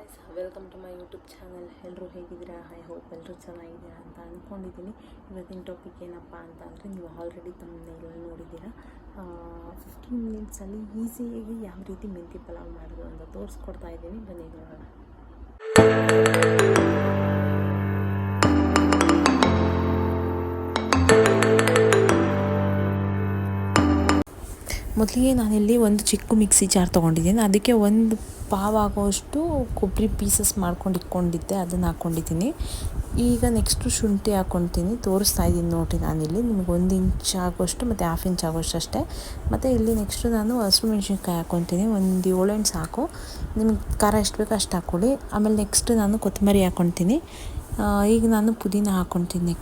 Guys, welcome to my YouTube channel. ಎಲ್ಲರೂ ಹೇಗಿದ್ದೀರಾ? I hope ಎಲ್ಲರೂ ಚೆನ್ನಾಗಿದ್ದೀರಾ ಅಂತ ಅಂದ್ಕೊಂಡಿದ್ದೀನಿ. ಇವತ್ತಿನ ಟಾಪಿಕ್ ಏನಪ್ಪ ಅಂತ ಅಂದರೆ, ನೀವು ಆಲ್ರೆಡಿ ತಮ್ಮನೇಲಿ ನೋಡಿದ್ದೀರಾ. 15 ಮಿನಿಟ್ಸಲ್ಲಿ ಈಸಿಯಾಗಿ ಯಾವ ರೀತಿ ಮೆಂತ್ಯ ಪಲಾವ್ ಮಾಡೋದು ಅಂತ ತೋರಿಸ್ಕೊಡ್ತಾ ಇದ್ದೀನಿ. ಬನ್ನಿ ನೋಡೋಣ. ಮೊದಲಿಗೆ ನಾನಿಲ್ಲಿ ಒಂದು ಚಿಕ್ಕ ಮಿಕ್ಸಿ ಜಾರ್ ತೊಗೊಂಡಿದ್ದೀನಿ. ಅದಕ್ಕೆ ಒಂದು ಪಾವ್ ಆಗೋಷ್ಟು ಕೊಬ್ಬರಿ ಪೀಸಸ್ ಮಾಡ್ಕೊಂಡು ಇಟ್ಕೊಂಡಿದ್ದೆ, ಅದನ್ನು ಹಾಕ್ಕೊಂಡಿದ್ದೀನಿ. ಈಗ ನೆಕ್ಸ್ಟು ಶುಂಠಿ ಹಾಕ್ಕೊತೀನಿ, ತೋರಿಸ್ತಾ ಇದ್ದೀನಿ ನೋಡಿ. ನಾನಿಲ್ಲಿ ನಿಮಗೆ 1 ಇಂಚ್ ಆಗೋಷ್ಟು ಮತ್ತು 1/2 ಇಂಚ್ ಆಗೋಷ್ಟು ಅಷ್ಟೇ. ಮತ್ತು ಇಲ್ಲಿ ನೆಕ್ಸ್ಟು ನಾನು ಹಸಿರು ಮೆಣಸಿನ್ಕಾಯಿ ಹಾಕ್ಕೊತೀನಿ, ಒಂದು 7-8 ಸಾಕು. ನಿಮಗೆ ಖಾರ ಎಷ್ಟು ಬೇಕೋ ಅಷ್ಟು ಹಾಕ್ಕೊಳ್ಳಿ. ಆಮೇಲೆ ನೆಕ್ಸ್ಟ್ ನಾನು ಕೊತ್ತಂಬರಿ ಹಾಕ್ಕೊತೀನಿ. ಈಗ ನಾನು ಪುದೀನ ಹಾಕ್ಕೊತೀನಿ.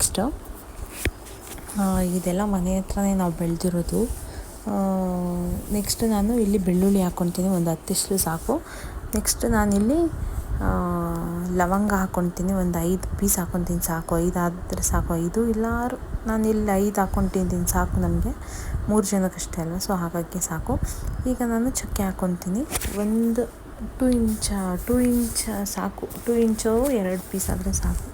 ಇದೆಲ್ಲ ಮನೆ ಹತ್ರನೇ ನಾವು ಬೆಳೆದಿರೋದು. ನೆಕ್ಸ್ಟ್ ನಾನು ಇಲ್ಲಿ ಬೆಳ್ಳುಳ್ಳಿ ಹಾಕ್ಕೊತೀನಿ, ಒಂದು 10 ಸಾಕು. ನೆಕ್ಸ್ಟ್ ನಾನಿಲ್ಲಿ ಲವಂಗ ಹಾಕ್ಕೊತೀನಿ, ಒಂದು 5 ಪೀಸ್ ಹಾಕ್ಕೊತೀನಿ ಸಾಕು. 5 ಆದರೆ ಸಾಕು, 5 ಇಲ್ಲ ನಾನಿಲ್ಲಿ 5 ಹಾಕ್ಕೊತಿದ್ದೀನಿ ಸಾಕು. ನಮಗೆ 3 ಜನಕ್ಕಷ್ಟೇ ಅಲ್ವ, ಸೊ ಹಾಗಾಗಿ ಸಾಕು. ಈಗ ನಾನು ಚಕ್ಕೆ ಹಾಕ್ಕೊತೀನಿ, ಒಂದು 2 ಇಂಚ್ ಸಾಕು. 2 ಇಂಚು 2 ಪೀಸ್ ಆದರೆ ಸಾಕು.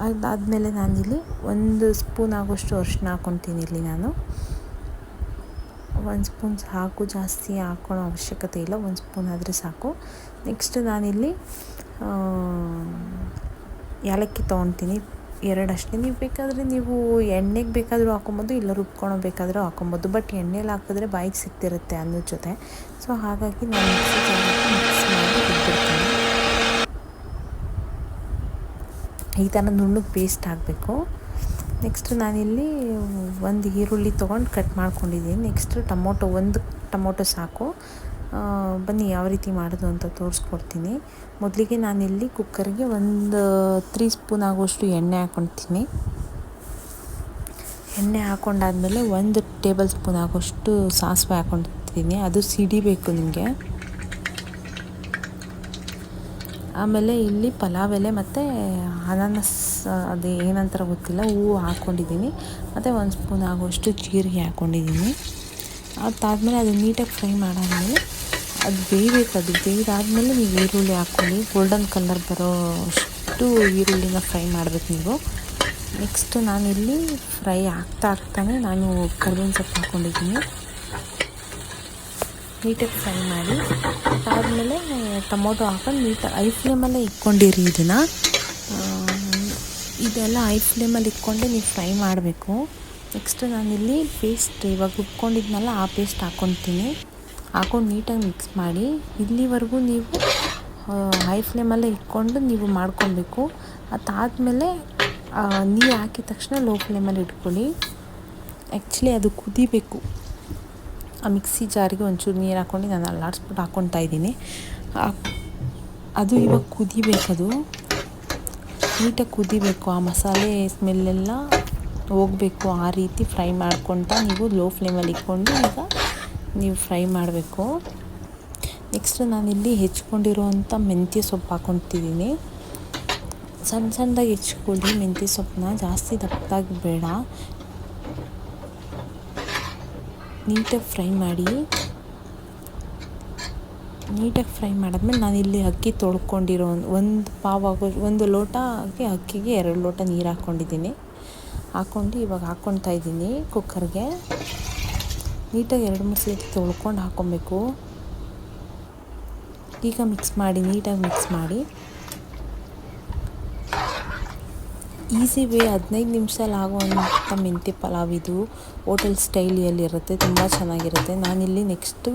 ಅದಾದಮೇಲೆ ನಾನಿಲ್ಲಿ 1 ಸ್ಪೂನ್ ಆಗೋಷ್ಟು ಅರಿಶಿನ ಹಾಕ್ಕೊತೀನಿ. ಇಲ್ಲಿ ನಾನು 1 ಸ್ಪೂನ್ ಸಾಕು, ಜಾಸ್ತಿ ಹಾಕೊಳ್ಳೋ ಅವಶ್ಯಕತೆ ಇಲ್ಲ, 1 ಸ್ಪೂನ್ ಆದರೆ ಸಾಕು. ನೆಕ್ಸ್ಟ್ ನಾನಿಲ್ಲಿ ಏಲಕ್ಕಿ ತೊಗೊತೀನಿ, 2 ಅಷ್ಟೇ. ನೀವು ಬೇಕಾದರೆ ನೀವು ಎಣ್ಣೆಗೆ ಬೇಕಾದರೂ ಹಾಕೊಬೋದು, ಇಲ್ಲ ರುಬ್ಕೊಳೋ ಬೇಕಾದರೂ ಹಾಕೊಬೋದು. ಬಟ್ ಎಣ್ಣೆಲಿ ಹಾಕಿದ್ರೆ ಬಾಯಿಗೆ ಸಿಕ್ತಿರುತ್ತೆ ಅನ್ನೋದ ಜೊತೆ, ಸೊ ಹಾಗಾಗಿ ನಾನು ಮಿಕ್ಸ್ ಮಾಡಿ ರುಬ್ಬಿಡ್ತೀನಿ. ಈ ಥರ ನುಣ್ಣಗೆ ಪೇಸ್ಟ್ ಹಾಕಬೇಕು. ನೆಕ್ಸ್ಟ್ ನಾನಿಲ್ಲಿ ಒಂದು ಈರುಳ್ಳಿ ತೊಗೊಂಡು ಕಟ್ ಮಾಡ್ಕೊಂಡಿದ್ದೀನಿ. ನೆಕ್ಸ್ಟ್ ಒಂದು ಟೊಮೊಟೊ ಸಾಕು. ಬನ್ನಿ ಯಾವ ರೀತಿ ಮಾಡೋದು ಅಂತ ತೋರಿಸ್ಕೊಡ್ತೀನಿ. ಮೊದಲಿಗೆ ನಾನಿಲ್ಲಿ ಕುಕ್ಕರ್ಗೆ ಒಂದು 3 ಸ್ಪೂನ್ ಆಗೋಷ್ಟು ಎಣ್ಣೆ ಹಾಕ್ಕೊತೀನಿ. ಎಣ್ಣೆ ಹಾಕ್ಕೊಂಡಾದ್ಮೇಲೆ 1 ಟೇಬಲ್ ಸ್ಪೂನ್ ಆಗೋಷ್ಟು ಸಾಸಿವೆ ಹಾಕ್ಕೊತೀನಿ. ಅದು ಸಿಡಿಬೇಕು ನಿಮಗೆ. ಆಮೇಲೆ ಇಲ್ಲಿ ಪಲಾವ್ ಎಲೆ ಮತ್ತು ಅನಾನಸ್, ಅದು ಏನಂತಾರೆ ಗೊತ್ತಿಲ್ಲ, ಹೂವು ಹಾಕ್ಕೊಂಡಿದ್ದೀನಿ. ಮತ್ತು 1 ಸ್ಪೂನ್ ಆಗೋಷ್ಟು ಜೀರಿಗೆ ಹಾಕ್ಕೊಂಡಿದ್ದೀನಿ. ಅದಾದಮೇಲೆ ಅದು ನೀಟಾಗಿ ಫ್ರೈ ಮಾಡಾದಮೇಲೆ ಅದು ಬೇಯಬೇಕು. ಅದು ಬೇಯ್ದಾದಮೇಲೆ ನೀವು ಈರುಳ್ಳಿ ಹಾಕ್ಕೊಳ್ಳಿ. ಗೋಲ್ಡನ್ ಕಲರ್ ಬರೋ ಅಷ್ಟು ಈರುಳ್ಳಿನ ಫ್ರೈ ಮಾಡಬೇಕು ನೀವು. ನೆಕ್ಸ್ಟ್ ನಾನಿಲ್ಲಿ ಫ್ರೈ ಆಗ್ತಾನೆ ನಾನು ಕರಿಬೇವಿನ ಸೊಪ್ಪು ಹಾಕ್ಕೊಂಡಿದ್ದೀನಿ. ನೀಟಾಗಿ ಫ್ರೈ ಮಾಡಿ ಅದಾದಮೇಲೆ ಟೊಮೊಟೊ ಹಾಕೊಂಡು ನೀಟಾಗಿ ಐ ಫ್ಲೇಮಲ್ಲೇ ಇಟ್ಕೊಂಡಿರಿ. ಇದೆಲ್ಲ ಐ ಫ್ಲೇಮಲ್ಲಿ ಇಟ್ಕೊಂಡೆ ನೀವು ಫ್ರೈ ಮಾಡಬೇಕು. ನೆಕ್ಸ್ಟ್ ನಾನಿಲ್ಲಿ ಪೇಸ್ಟ್ ಇವಾಗ ರುಬ್ಕೊಂಡಿದ್ನಲ್ಲ, ಆ ಪೇಸ್ಟ್ ಹಾಕ್ಕೊತೀನಿ. ಹಾಕ್ಕೊಂಡು ನೀಟಾಗಿ ಮಿಕ್ಸ್ ಮಾಡಿ. ಇಲ್ಲಿವರೆಗೂ ನೀವು ಹೈ ಫ್ಲೇಮಲ್ಲೇ ಇಟ್ಕೊಂಡು ನೀವು ಮಾಡ್ಕೊಬೇಕು. ಅದಾದಮೇಲೆ ನೀರು ಹಾಕಿದ ತಕ್ಷಣ ಲೋ ಫ್ಲೇಮಲ್ಲಿ ಇಟ್ಕೊಳ್ಳಿ. ಆ್ಯಕ್ಚುಲಿ ಅದು ಕುದಿಬೇಕು. ಆ ಮಿಕ್ಸಿ ಜಾರಿಗೆ ಒಂಚೂರು ನೀರು ಹಾಕ್ಕೊಂಡು ನಾನು ಅಲ್ಲಾಡಿಸ್ಬಿಟ್ಟು ಹಾಕ್ಕೊತಾ ಇದ್ದೀನಿ. ಅದು ಇವಾಗ ಕುದಿಬೇಕದು, ನೀಟಾಗಿ ಕುದಿಬೇಕು. ಆ ಮಸಾಲೆ ಸ್ಮೆಲ್ಲೆಲ್ಲ ಹೋಗಬೇಕು. ಆ ರೀತಿ ಫ್ರೈ ಮಾಡ್ಕೊತ ನೀವು ಲೋ ಫ್ಲೇಮಲ್ಲಿ ಇಟ್ಕೊಂಡು ಈಗ ನೀವು ಫ್ರೈ ಮಾಡಬೇಕು. ನೆಕ್ಸ್ಟ್ ನಾನಿಲ್ಲಿ ಹೆಚ್ಕೊಂಡಿರೋವಂಥ ಮೆಂತ್ಯ ಸೊಪ್ಪು ಹಾಕ್ಕೊತಿದ್ದೀನಿ. ಸಣ್ಣದಾಗಿ ಹೆಚ್ಕೊಳ್ಳಿ ಮೆಂತ್ಯ ಸೊಪ್ಪನ್ನ, ಜಾಸ್ತಿ ದಪ್ಪದಾಗಿ ಬೇಡ. ನೀಟಾಗಿ ಫ್ರೈ ಮಾಡಿ. ನೀಟಾಗಿ ಫ್ರೈ ಮಾಡಾದ್ಮೇಲೆ ನಾನಿಲ್ಲಿ ಅಕ್ಕಿ ತೊಳ್ಕೊಂಡಿರೋ ಒಂದು ಪಾವ್ ಆಗೋ 1 ಲೋಟಕ್ಕೆ ಅಕ್ಕಿಗೆ 2 ಲೋಟ ನೀರು ಹಾಕ್ಕೊಂಡಿದ್ದೀನಿ. ಹಾಕ್ಕೊಂಡು ಇವಾಗ ಹಾಕ್ಕೊತಾ ಇದ್ದೀನಿ ಕುಕ್ಕರ್ಗೆ. ನೀಟಾಗಿ 2-3 ಸಲ ತೊಳ್ಕೊಂಡು ಹಾಕ್ಕೊಬೇಕು. ಈಗ ನೀಟಾಗಿ ಮಿಕ್ಸ್ ಮಾಡಿ. ಈಸಿ ವೇ, 15 ನಿಮಿಷದಲ್ಲಿ ಆಗುವಂಥ ಮೆಂತ್ಯ ಪಲಾವ್ ಇದು. ಹೋಟೆಲ್ ಸ್ಟೈಲಿಯಲ್ಲಿರುತ್ತೆ, ತುಂಬ ಚೆನ್ನಾಗಿರುತ್ತೆ. ನಾನಿಲ್ಲಿ ನೆಕ್ಸ್ಟು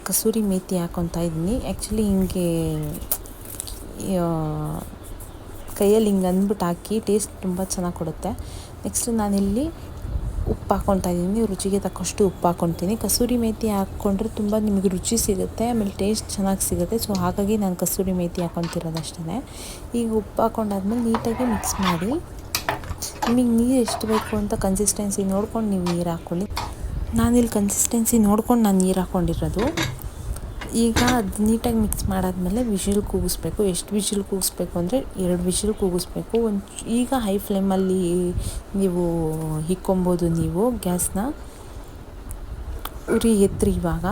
ಕಸೂರಿ ಮೇಥಿ ಹಾಕ್ಕೊತಾ ಇದ್ದೀನಿ. ಆ್ಯಕ್ಚುಲಿ ಹಿಂಗೆ ಕೈಯಲ್ಲಿ ಹಿಂಗೆ ಅಂದ್ಬಿಟ್ಟು ಹಾಕಿ ಟೇಸ್ಟ್ ತುಂಬ ಚೆನ್ನಾಗಿ ಕೊಡುತ್ತೆ. ನೆಕ್ಸ್ಟ್ ನಾನಿಲ್ಲಿ ಉಪ್ಪು ಹಾಕ್ಕೊತಾ ಇದ್ದೀನಿ, ರುಚಿಗೆ ತಕ್ಕಷ್ಟು ಉಪ್ಪು ಹಾಕ್ಕೊತೀನಿ. ಕಸೂರಿ ಮೇಥಿ ಹಾಕ್ಕೊಂಡ್ರೆ ತುಂಬ ನಿಮಗೆ ರುಚಿ ಸಿಗುತ್ತೆ, ಆಮೇಲೆ ಟೇಸ್ಟ್ ಚೆನ್ನಾಗಿ ಸಿಗುತ್ತೆ. ಸೊ ಹಾಗಾಗಿ ನಾನು ಕಸೂರಿ ಮೇಥಿ ಹಾಕ್ಕೊತಿರೋದು ಅಷ್ಟೇ. ಈಗ ಉಪ್ಪು ಹಾಕ್ಕೊಂಡಾದ್ಮೇಲೆ ನೀಟಾಗಿ ಮಿಕ್ಸ್ ಮಾಡಿ. ನಿಮಗೆ ನೀರು ಎಷ್ಟು ಬೇಕು ಅಂತ ಕನ್ಸಿಸ್ಟೆನ್ಸಿ ನೋಡ್ಕೊಂಡು ನೀವು ನೀರು ಹಾಕ್ಕೊಳ್ಳಿ. ನಾನಿಲ್ಲಿ ಕನ್ಸಿಸ್ಟೆನ್ಸಿ ನೋಡ್ಕೊಂಡು ನಾನು ನೀರು ಹಾಕ್ಕೊಂಡಿರೋದು. ಈಗ ಅದು ನೀಟಾಗಿ ಮಿಕ್ಸ್ ಮಾಡಾದ್ಮೇಲೆ ವಿಷಿಲ್ ಕೂಗಿಸ್ಬೇಕು. ಎಷ್ಟು ವಿಷಿಲ್ ಕೂಗಿಸ್ಬೇಕು ಅಂದರೆ 2 ವಿಷಿಲ್ ಕೂಗಿಸ್ಬೇಕು. ಈಗ ಹೈ ಫ್ಲೇಮಲ್ಲಿ ನೀವು ಇಕ್ಕೊಬೋದು. ನೀವು ಗ್ಯಾಸ್ನ ಉರಿ ಎತ್ತರಿ. ಇವಾಗ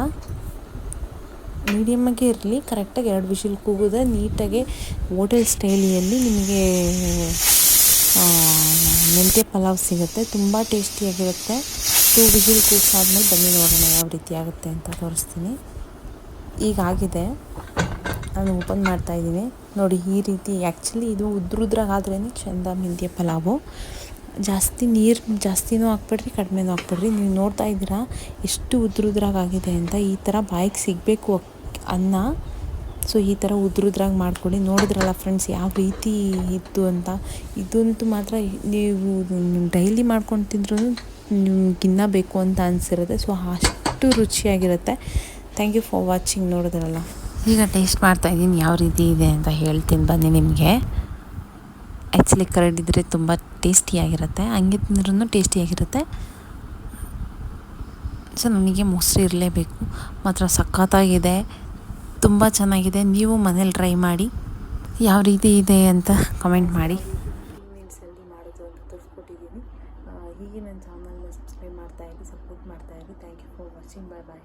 ಮೀಡಿಯಮ್ಮಾಗೆ ಇರಲಿ, ಕರೆಕ್ಟಾಗಿ 2 ವಿಷಿಲ್ ಕೂಗಿದ್ರೆ ನೀಟಾಗಿ ಹೋಟೆಲ್ ಸ್ಟೈಲಿಯಲ್ಲಿ ನಿಮಗೆ ಮೆಂತ್ಯ ಪಲಾವ್ ಸಿಗುತ್ತೆ. ತುಂಬ ಟೇಸ್ಟಿಯಾಗಿರುತ್ತೆ. 2 ವಿಷಿಲ್ ಕೂಗ್ಸಾದ್ಮೇಲೆ ಬನ್ನಿ ನೋಡೋಣ ಯಾವ ರೀತಿ ಆಗುತ್ತೆ ಅಂತ ತೋರಿಸ್ತೀನಿ. ಈಗಾಗಿದೆ, ನಾನು ಓಪನ್ ಮಾಡ್ತಾಯಿದ್ದೀನಿ ನೋಡಿ. ಈ ರೀತಿ ಆ್ಯಕ್ಚುಲಿ ಇದು ಉದ್ರುದ್ರಾಗಾದ್ರೇ ಚೆಂದ ಮೆಂತ್ಯ ಪಲಾವು. ನೀರು ಜಾಸ್ತಿನೂ ಹಾಕ್ಬೇಡ್ರಿ, ಕಡಿಮೆನೂ ಹಾಕ್ಬೇಡ್ರಿ. ನೀವು ನೋಡ್ತಾ ಇದ್ದೀರಾ ಎಷ್ಟು ಉದ್ರುದ್ರಾಗಿದೆ ಅಂತ. ಈ ಥರ ಬಾಯಿಗೆ ಸಿಗಬೇಕು ಅನ್ನ. ಸೊ ಈ ಥರ ಉದ್ರುದ್ರಾಗಿ ಮಾಡ್ಕೊಳ್ಳಿ. ನೋಡಿದ್ರಲ್ಲ ಫ್ರೆಂಡ್ಸ್ ಯಾವ ರೀತಿ ಇತ್ತು ಅಂತ. ಇದಂತೂ ಮಾತ್ರ ನೀವು ಡೈಲಿ ಮಾಡ್ಕೊಂಡು ತಿಂದ್ರೂ ನಿಮ್ಗಿನ್ನ ಬೇಕು ಅಂತ ಅನಿಸಿರುತ್ತೆ. ಸೊ ಅಷ್ಟು ರುಚಿಯಾಗಿರುತ್ತೆ. Thank you for watching. ನೋಡಿದ್ರಲ್ಲ, ಈಗ ಟೇಸ್ಟ್ ಮಾಡ್ತಾಯಿದ್ದೀನಿ ಯಾವ ರೀತಿ ಇದೆ ಅಂತ ಹೇಳ್ತೀನಿ ಬನ್ನಿ ನಿಮಗೆ. ಆ್ಯಕ್ಚುಲಿ ಕರಡಿದ್ರೆ ತುಂಬ ಟೇಸ್ಟಿಯಾಗಿರುತ್ತೆ, ಹಂಗೆ ತಿಂದ್ರೂ ಟೇಸ್ಟಿಯಾಗಿರುತ್ತೆ. ಸೊ ನನಗೆ ಮೊಸರು ಇರಲೇಬೇಕು. ಮಾತ್ರ ಸಖತ್ತಾಗಿದೆ, ತುಂಬ ಚೆನ್ನಾಗಿದೆ. ನೀವು ಮನೇಲಿ ಟ್ರೈ ಮಾಡಿ, ಯಾವ ರೀತಿ ಇದೆ ಅಂತ ಕಮೆಂಟ್ ಮಾಡಿ. ಮೀನ್ಸಲ್ಲಿ ಮಾಡೋದು ಅಂತ ತೋರಿಸ್ಕೊಟ್ಟಿದ್ದೀನಿ. ಹೀಗೆ ನನ್ನ ಚಾನಲ್ನ ಸಬ್ಸ್ಕ್ರೈಬ್ ಮಾಡ್ತಾಯಿರಿ, ಸಪೋರ್ಟ್ ಮಾಡ್ತಾಯಿರಿ. Thank you for watching. Bye bye.